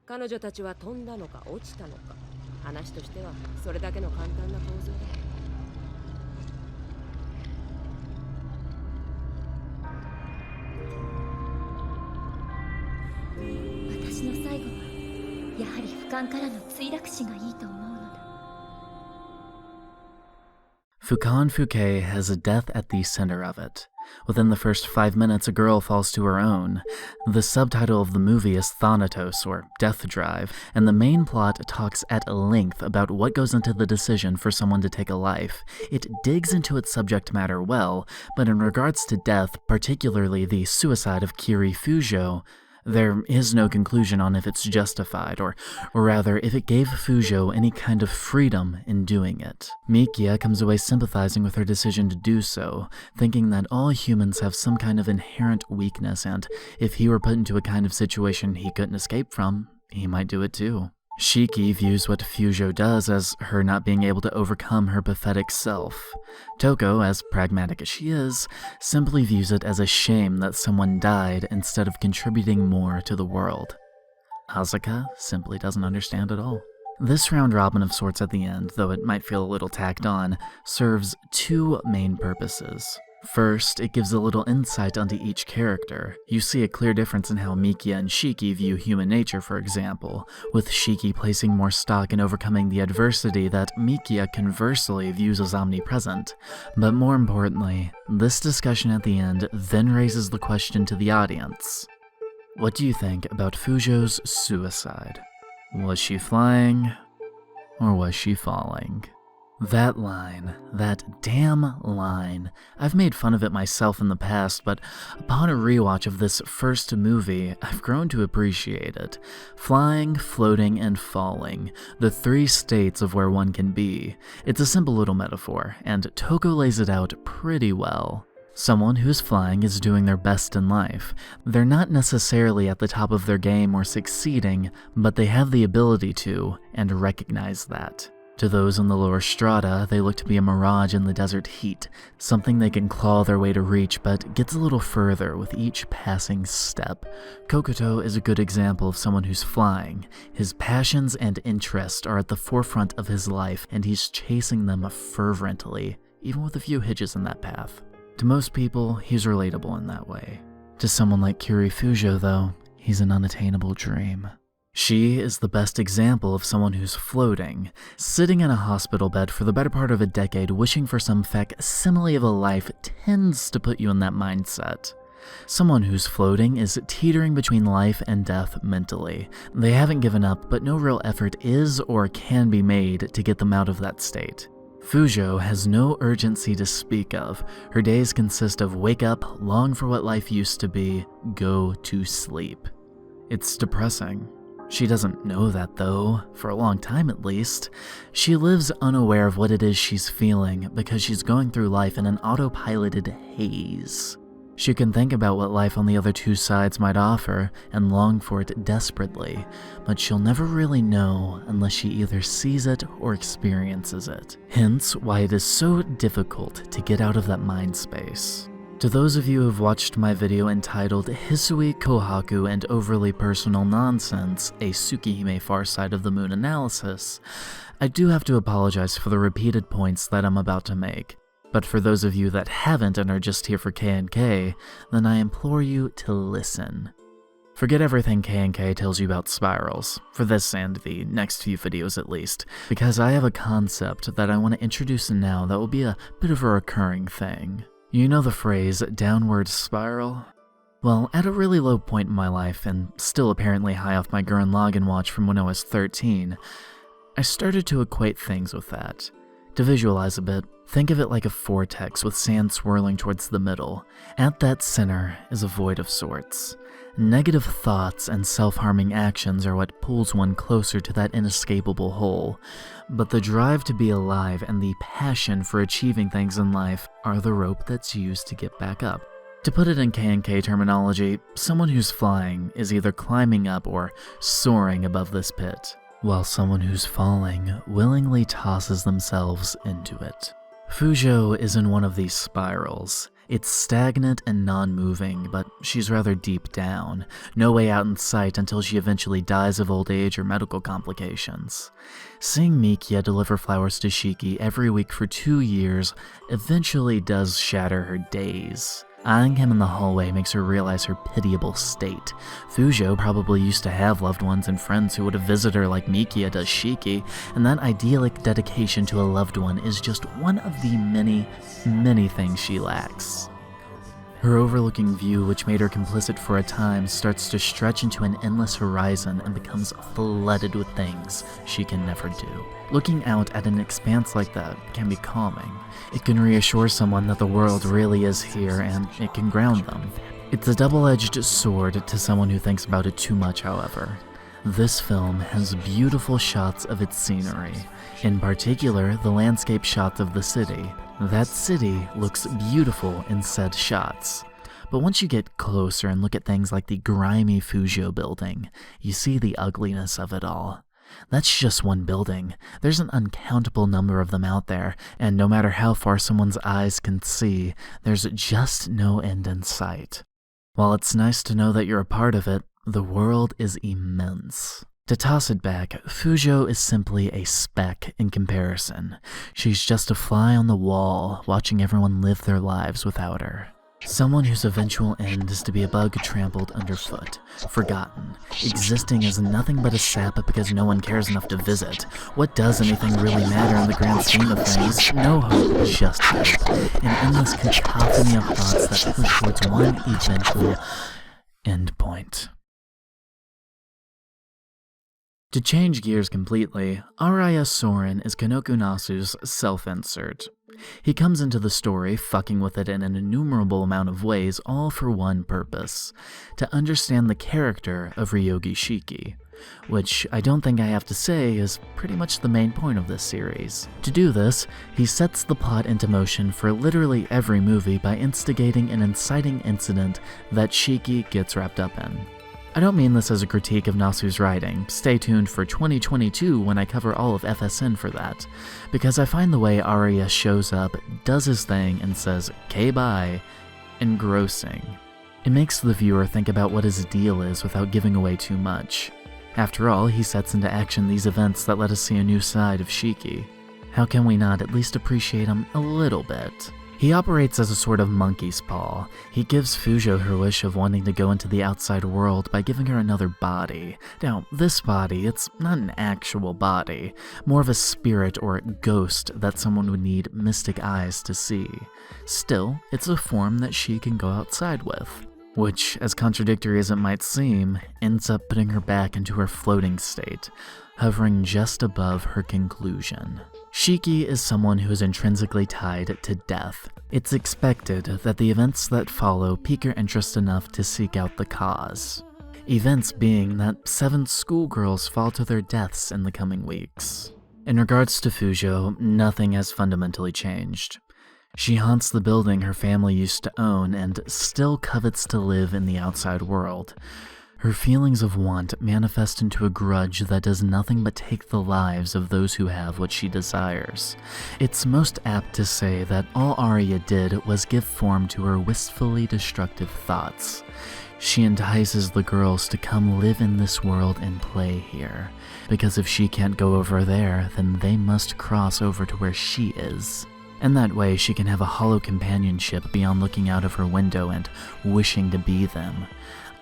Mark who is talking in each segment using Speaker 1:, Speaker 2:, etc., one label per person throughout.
Speaker 1: 彼女たちは飛んだのか落ちたのか、話としてはそれだけの簡単な構造だ。
Speaker 2: 私の最後はやはり俯瞰からの墜落死がいいと思うのだ。
Speaker 3: Fukan Fuke has a death at the center of it. Within the first 5 minutes, a girl falls to her own. The subtitle of the movie is Thanatos, or Death Drive, and the main plot talks at length about what goes into the decision for someone to take a life. It digs into its subject matter well, but in regards to death, particularly the suicide of Kiri Fujo, there is no conclusion on if it's justified, or rather, if it gave Fujo any kind of freedom in doing it. Mikia comes away sympathizing with her decision to do so, thinking that all humans have some kind of inherent weakness, and if he were put into a kind of situation he couldn't escape from, he might do it too. Shiki views what Fujo does as her not being able to overcome her pathetic self. Toko, as pragmatic as she is, simply views it as a shame that someone died instead of contributing more to the world. Asuka simply doesn't understand at all. This round robin of sorts at the end, though it might feel a little tacked on, serves two main purposes. First, it gives a little insight onto each character. You see a clear difference in how Mikia and Shiki view human nature, for example, with Shiki placing more stock in overcoming the adversity that Mikia conversely views as omnipresent. But more importantly, this discussion at the end then raises the question to the audience. What do you think about Fujo's suicide? Was she flying, or was she falling? That line, that damn line, I've made fun of it myself in the past, but upon a rewatch of this first movie, I've grown to appreciate it. Flying, floating, and falling, the three states of where one can be. It's a simple little metaphor, and Toko lays it out pretty well. Someone who's flying is doing their best in life. They're not necessarily at the top of their game or succeeding, but they have the ability to, and recognize that. To those in the lower strata, they look to be a mirage in the desert heat, something they can claw their way to reach but gets a little further with each passing step. Kokoto is a good example of someone who's flying. His passions and interests are at the forefront of his life, and he's chasing them fervently, even with a few hitches in that path. To most people, he's relatable in that way. To someone like Kiri Fujo, though, he's an unattainable dream. She is the best example of someone who's floating, sitting in a hospital bed for the better part of a decade wishing for some facsimile of a life tends to put you in that mindset. Someone who's floating is teetering between life and death mentally. They haven't given up, but no real effort is or can be made to get them out of that state. Fujo has no urgency to speak of. Her days consist of wake up, long for what life used to be, go to sleep. It's depressing. She doesn't know that though, for a long time at least. She lives unaware of what it is she's feeling because she's going through life in an autopiloted haze. She can think about what life on the other two sides might offer and long for it desperately, but she'll never really know unless she either sees it or experiences it. Hence why it is so difficult to get out of that mind space. To those of you who have watched my video entitled Hisui Kohaku and Overly Personal Nonsense, a Tsukihime Far Side of the Moon analysis, I do have to apologize for the repeated points that I'm about to make. But for those of you that haven't and are just here for K&K, then I implore you to listen. Forget everything K&K tells you about spirals, for this and the next few videos at least, because I have a concept that I want to introduce now that will be a bit of a recurring thing. You know the phrase, downward spiral? Well, at a really low point in my life, and still apparently high off my Gurren Lagann watch from when I was 13, I started to equate things with that. To visualize a bit, think of it like a vortex with sand swirling towards the middle. At that center is a void of sorts. Negative thoughts and self-harming actions are what pulls one closer to that inescapable hole, but the drive to be alive and the passion for achieving things in life are the rope that's used to get back up. To put it in K&K terminology, someone who's flying is either climbing up or soaring above this pit, while someone who's falling willingly tosses themselves into it. Fujo is in one of these spirals. It's stagnant and non-moving, but she's rather deep down, no way out in sight until she eventually dies of old age or medical complications. Seeing Mikia deliver flowers to Shiki every week for 2 years eventually does shatter her days. Eyeing him in the hallway makes her realize her pitiable state. Fujo probably used to have loved ones and friends who would have visited her like Mikia does Shiki, and that idyllic dedication to a loved one is just one of the many, many things she lacks. Her overlooking view, which made her complicit for a time, starts to stretch into an endless horizon and becomes flooded with things she can never do. Looking out at an expanse like that can be calming. It can reassure someone that the world really is here, and it can ground them. It's a double-edged sword to someone who thinks about it too much, however. This film has beautiful shots of its scenery, in particular the landscape shots of the city. That city looks beautiful in said shots. But once you get closer and look at things like the grimy Fujo building, you see the ugliness of it all. That's just one building. There's an uncountable number of them out there, and no matter how far someone's eyes can see, there's just no end in sight. While it's nice to know that you're a part of it, the world is immense. To toss it back, Fujo is simply a speck in comparison. She's just a fly on the wall, watching everyone live their lives without her. Someone whose eventual end is to be a bug trampled underfoot, forgotten, existing as nothing but a sap because no one cares enough to visit. What does anything really matter in the grand scheme of things? No hope, just hope. An endless cacophony of thoughts that push towards one eventual endpoint. To change gears completely, Araya Soren is Kanoku Nasu's self-insert. He comes into the story, fucking with it in an innumerable amount of ways, all for one purpose: to understand the character of Ryougi Shiki, which I don't think I have to say is pretty much the main point of this series. To do this, he sets the plot into motion for literally every movie by instigating an inciting incident that Shiki gets wrapped up in. I don't mean this as a critique of Nasu's writing. Stay tuned for 2022 when I cover all of FSN for that, because I find the way Arya shows up, does his thing, and says "K-bye" engrossing. It makes the viewer think about what his deal is without giving away too much. After all, he sets into action these events that let us see a new side of Shiki. How can we not at least appreciate him a little bit? He operates as a sort of monkey's paw. He gives Fujo her wish of wanting to go into the outside world by giving her another body. Now, this body, it's not an actual body, more of a spirit or ghost that someone would need mystic eyes to see. Still, it's a form that she can go outside with, which, as contradictory as it might seem, ends up putting her back into her floating state, hovering just above her conclusion. Shiki is someone who is intrinsically tied to death. It's expected that the events that follow pique your interest enough to seek out the cause. Events being that 7 schoolgirls fall to their deaths in the coming weeks. In regards to Fujo, nothing has fundamentally changed. She haunts the building her family used to own and still covets to live in the outside world. Her feelings of want manifest into a grudge that does nothing but take the lives of those who have what she desires. It's most apt to say that all Arya did was give form to her wistfully destructive thoughts. She entices the girls to come live in this world and play here, because if she can't go over there, then they must cross over to where she is. And that way she can have a hollow companionship beyond looking out of her window and wishing to be them.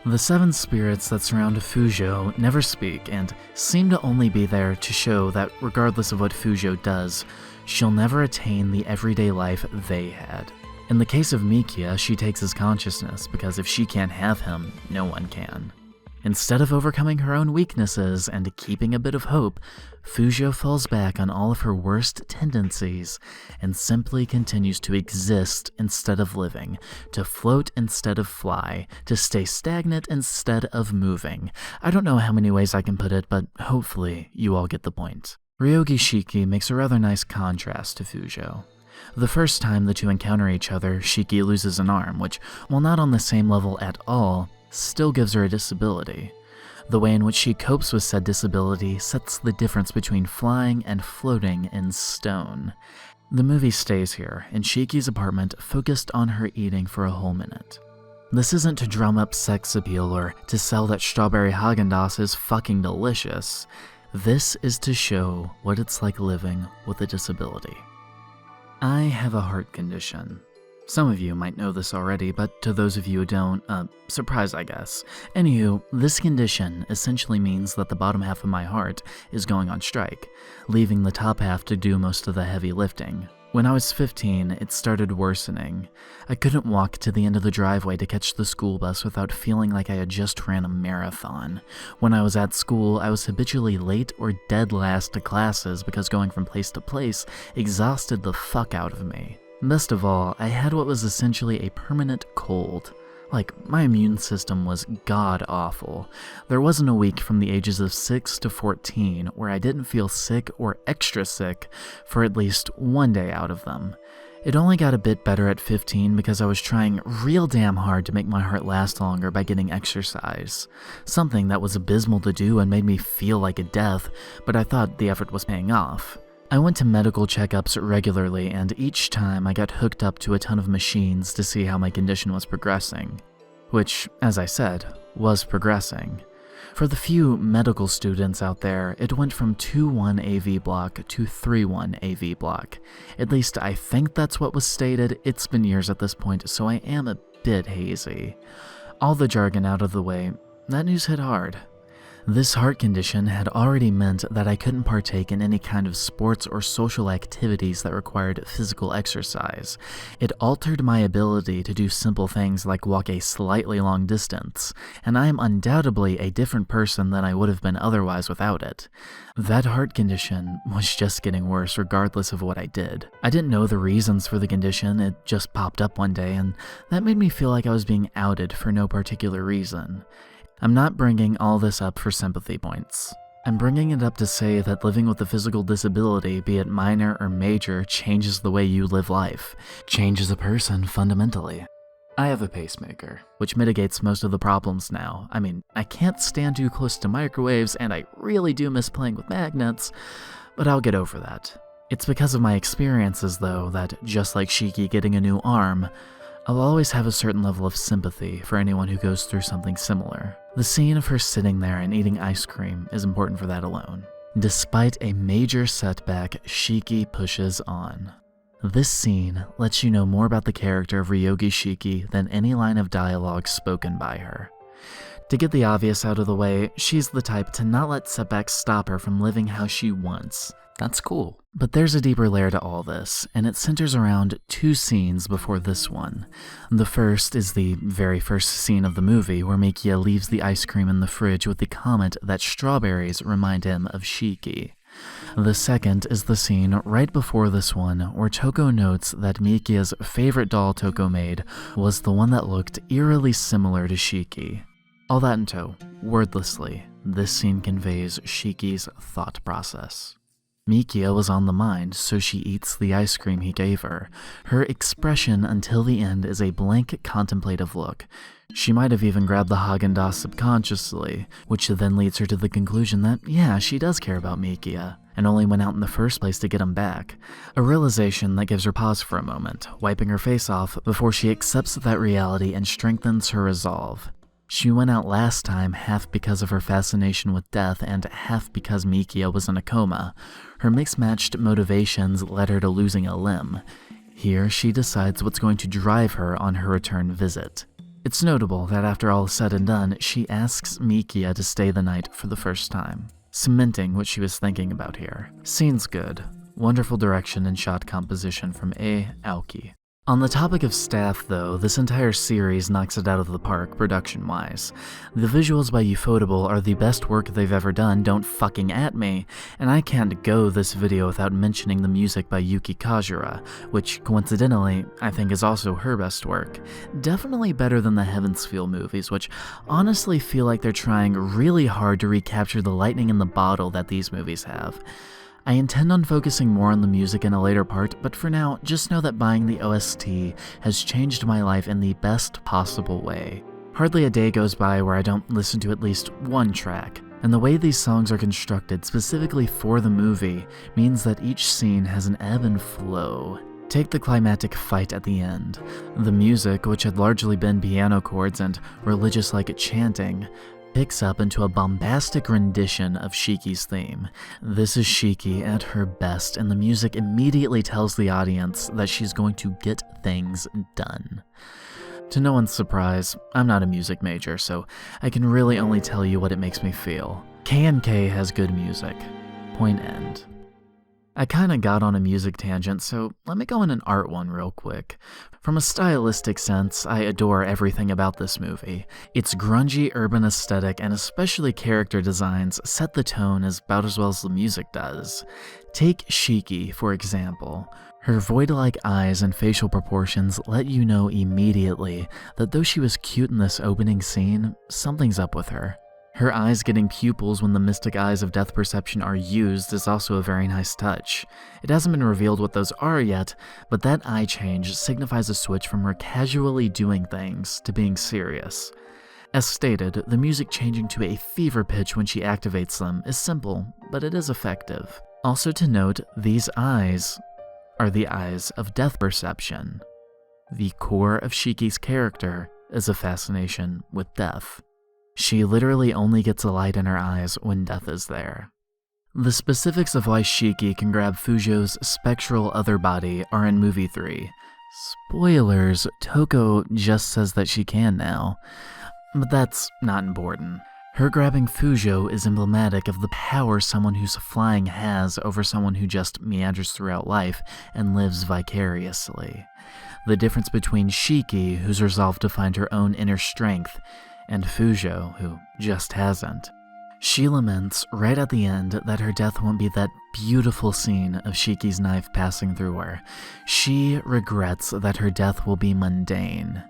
Speaker 3: The 7 spirits that surround Fujo never speak and seem to only be there to show that regardless of what Fujo does, she'll never attain the everyday life they had. In the case of Mikia, she takes his consciousness because if she can't have him, no one can. Instead of overcoming her own weaknesses and keeping a bit of hope, Fujo falls back on all of her worst tendencies and simply continues to exist instead of living, to float instead of fly, to stay stagnant instead of moving. I don't know how many ways I can put it, but hopefully you all get the point. Ryougi Shiki makes a rather nice contrast to Fujo. The first time the two encounter each other, Shiki loses an arm, which, while not on the same level at all, still gives her a disability. The way in which she copes with said disability sets the difference between flying and floating in stone. The movie stays here, in Shiki's apartment, focused on her eating for a whole minute. This isn't to drum up sex appeal or to sell that strawberry Haagen-Dazs is fucking delicious. This is to show what it's like living with a disability. I have a heart condition. Some of you might know this already, but to those of you who don't, surprise I guess. Anywho, this condition essentially means that the bottom half of my heart is going on strike, leaving the top half to do most of the heavy lifting. When I was 15, it started worsening. I couldn't walk to the end of the driveway to catch the school bus without feeling like I had just ran a marathon. When I was at school, I was habitually late or dead last to classes because going from place to place exhausted the fuck out of me. Best of all, I had what was essentially a permanent cold. Like, my immune system was god-awful. There wasn't a week from the ages of 6 to 14 where I didn't feel sick or extra sick for at least one day out of them. It only got a bit better at 15 because I was trying real damn hard to make my heart last longer by getting exercise. Something that was abysmal to do and made me feel like a death, but I thought the effort was paying off. I went to medical checkups regularly, and each time I got hooked up to a ton of machines to see how my condition was progressing. Which, as I said, was progressing. For the few medical students out there, it went from 2-1 AV block to 3-1 AV block. At least I think that's what was stated. It's been years at this point, so I am a bit hazy. All the jargon out of the way, that news hit hard. This heart condition had already meant that I couldn't partake in any kind of sports or social activities that required physical exercise. It altered my ability to do simple things like walk a slightly long distance, and I am undoubtedly a different person than I would have been otherwise without it. That heart condition was just getting worse regardless of what I did. I didn't know the reasons for the condition, it just popped up one day, and that made me feel like I was being outed for no particular reason. I'm not bringing all this up for sympathy points. I'm bringing it up to say that living with a physical disability, be it minor or major, changes the way you live life, changes a person fundamentally. I have a pacemaker, which mitigates most of the problems now. I mean, I can't stand too close to microwaves, and I really do miss playing with magnets, but I'll get over that. It's because of my experiences, though, that just like Shiki getting a new arm, I'll always have a certain level of sympathy for anyone who goes through something similar. The scene of her sitting there and eating ice cream is important for that alone. Despite a major setback, Shiki pushes on. This scene lets you know more about the character of Ryougi Shiki than any line of dialogue spoken by her. To get the obvious out of the way, she's the type to not let setbacks stop her from living how she wants. That's cool. But there's a deeper layer to all this, and it centers around two scenes before this one. The first is the very first scene of the movie where Mikia leaves the ice cream in the fridge with the comment that strawberries remind him of Shiki. The second is the scene right before this one where Toko notes that Mikia's favorite doll Toko made was the one that looked eerily similar to Shiki. All that in tow, wordlessly, this scene conveys Shiki's thought process. Mikia was on the mind, so she eats the ice cream he gave her. Her expression until the end is a blank, contemplative look. She might have even grabbed the Haagen-Dazs subconsciously, which then leads her to the conclusion that, yeah, she does care about Mikia, and only went out in the first place to get him back. A realization that gives her pause for a moment, wiping her face off before she accepts that reality and strengthens her resolve. She went out last time half because of her fascination with death and half because Mikia was in a coma. Her mixed-matched motivations led her to losing a limb. Here, she decides what's going to drive her on her return visit. It's notable that after all is said and done, she asks Mikia to stay the night for the first time, cementing what she was thinking about here. Scene's good. Wonderful direction and shot composition from Aoki. On the topic of staff, though, this entire series knocks it out of the park production-wise. The visuals by Ufotable are the best work they've ever done, don't fucking at me, and I can't go this video without mentioning the music by Yuki Kajura, which, coincidentally, I think is also her best work. Definitely better than the Heavensfeel movies, which honestly feel like they're trying really hard to recapture the lightning in the bottle that these movies have. I intend on focusing more on the music in a later part, but for now, just know that buying the OST has changed my life in the best possible way. Hardly a day goes by where I don't listen to at least one track. And the way these songs are constructed specifically for the movie means that each scene has an ebb and flow. Take the climactic fight at the end. The music, which had largely been piano chords and religious-like chanting, picks up into a bombastic rendition of Shiki's theme. This is Shiki at her best, and the music immediately tells the audience that she's going to get things done. To no one's surprise, I'm not a music major, so I can really only tell you what it makes me feel. K&K has good music. Point end. I kinda got on a music tangent, so let me go on an art one real quick. From a stylistic sense, I adore everything about this movie. Its grungy urban aesthetic and especially character designs set the tone about as well as the music does. Take Shiki, for example. Her void-like eyes and facial proportions let you know immediately that though she was cute in this opening scene, something's up with her. Her eyes getting pupils when the mystic eyes of death perception are used is also a very nice touch. It hasn't been revealed what those are yet, but that eye change signifies a switch from her casually doing things to being serious. As stated, the music changing to a fever pitch when she activates them is simple, but it is effective. Also to note, these eyes are the eyes of death perception. The core of Shiki's character is a fascination with death. She literally only gets a light in her eyes when death is there. The specifics of why Shiki can grab Fujo's spectral other body are in movie 3. Spoilers, Toko just says that she can now, but that's not important. Her grabbing Fujo is emblematic of the power someone who's flying has over someone who just meanders throughout life and lives vicariously. The difference between Shiki, who's resolved to find her own inner strength, and Fujo, who just hasn't. She laments right at the end that her death won't be that beautiful scene of Shiki's knife passing through her. She regrets that her death will be mundane,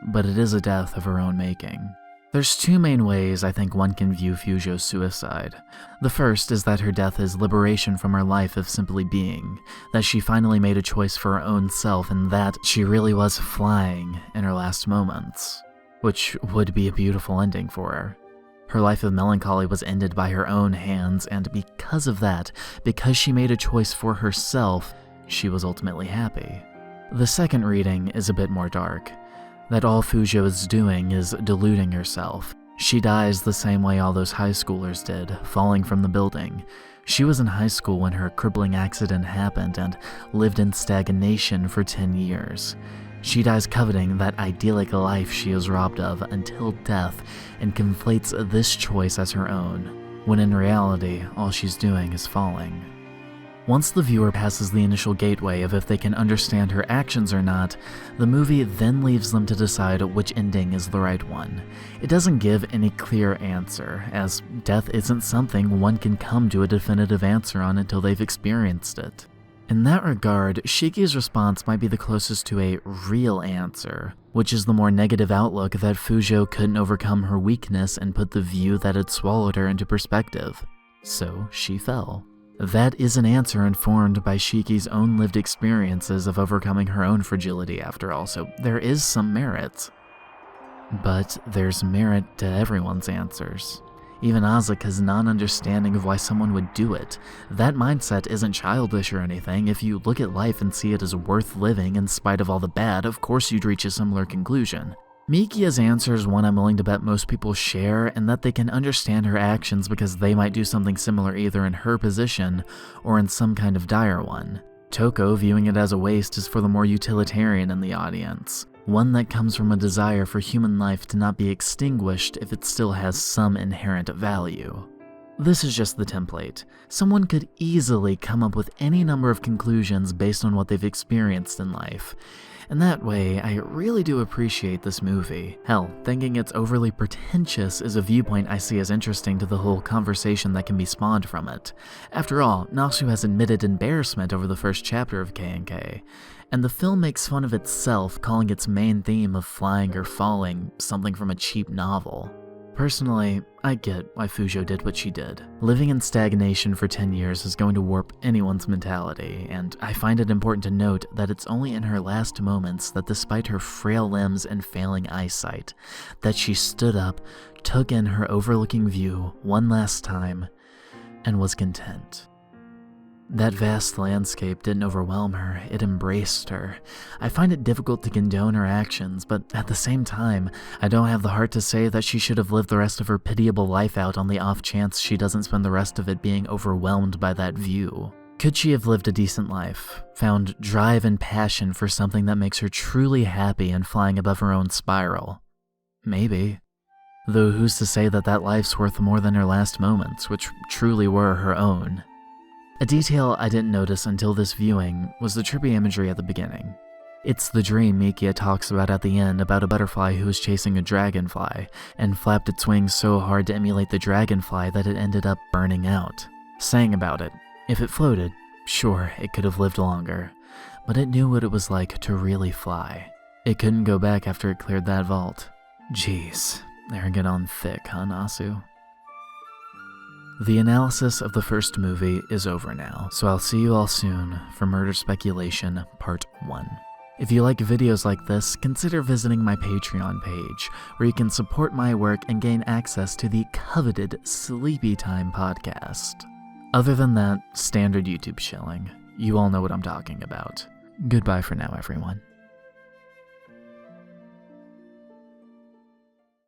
Speaker 3: but it is a death of her own making. There's two main ways I think one can view Fujo's suicide. The first is that her death is liberation from her life of simply being, that she finally made a choice for her own self and that she really was flying in her last moments, which would be a beautiful ending for her. Her life of melancholy was ended by her own hands, and because of that, because she made a choice for herself, she was ultimately happy. The second reading is a bit more dark, that all Fujo is doing is deluding herself. She dies the same way all those high schoolers did, falling from the building. She was in high school when her crippling accident happened and lived in stagnation for 10 years. She dies coveting that idyllic life she is robbed of until death and conflates this choice as her own, when in reality, all she's doing is falling. Once the viewer passes the initial gateway of if they can understand her actions or not, the movie then leaves them to decide which ending is the right one. It doesn't give any clear answer, as death isn't something one can come to a definitive answer on until they've experienced it. In that regard, Shiki's response might be the closest to a real answer, which is the more negative outlook that Fujo couldn't overcome her weakness and put the view that had swallowed her into perspective. So she fell. That is an answer informed by Shiki's own lived experiences of overcoming her own fragility after all, so there is some merit. But there's merit to everyone's answers. Even Asuka's non-understanding of why someone would do it. That mindset isn't childish or anything. If you look at life and see it as worth living in spite of all the bad, of course you'd reach a similar conclusion. Mikia's answer is one I'm willing to bet most people share, and that they can understand her actions because they might do something similar either in her position or in some kind of dire one. Toko viewing it as a waste is for the more utilitarian in the audience, one that comes from a desire for human life to not be extinguished if it still has some inherent value. This is just the template. Someone could easily come up with any number of conclusions based on what they've experienced in life. And that way, I really do appreciate this movie. Hell, thinking it's overly pretentious is a viewpoint I see as interesting to the whole conversation that can be spawned from it. After all, Nasu has admitted embarrassment over the first chapter of K&K, and the film makes fun of itself, calling its main theme of flying or falling something from a cheap novel. Personally, I get why Fujo did what she did. Living in stagnation for 10 years is going to warp anyone's mentality, and I find it important to note that it's only in her last moments that despite her frail limbs and failing eyesight, that she stood up, took in her overlooking view one last time, and was content. That vast landscape didn't overwhelm her, it embraced her. I find it difficult to condone her actions, but at the same time, I don't have the heart to say that she should have lived the rest of her pitiable life out on the off chance she doesn't spend the rest of it being overwhelmed by that view. Could she have lived a decent life, found drive and passion for something that makes her truly happy and flying above her own spiral? Maybe. Though who's to say that that life's worth more than her last moments, which truly were her own? A detail I didn't notice until this viewing was the trippy imagery at the beginning. It's the dream Mikia talks about at the end about a butterfly who was chasing a dragonfly and flapped its wings so hard to emulate the dragonfly that it ended up burning out. Saying about it, if it floated, sure, it could have lived longer, but it knew what it was like to really fly. It couldn't go back after it cleared that vault. Jeez, they're getting on thick, huh, Nasu? The analysis of the first movie is over now, so I'll see you all soon for Murder Speculation Part 1. If you like videos like this, consider visiting my Patreon page, where you can support my work and gain access to the coveted Sleepy Time podcast. Other than that, standard YouTube shilling. You all know what I'm talking about. Goodbye for now, everyone.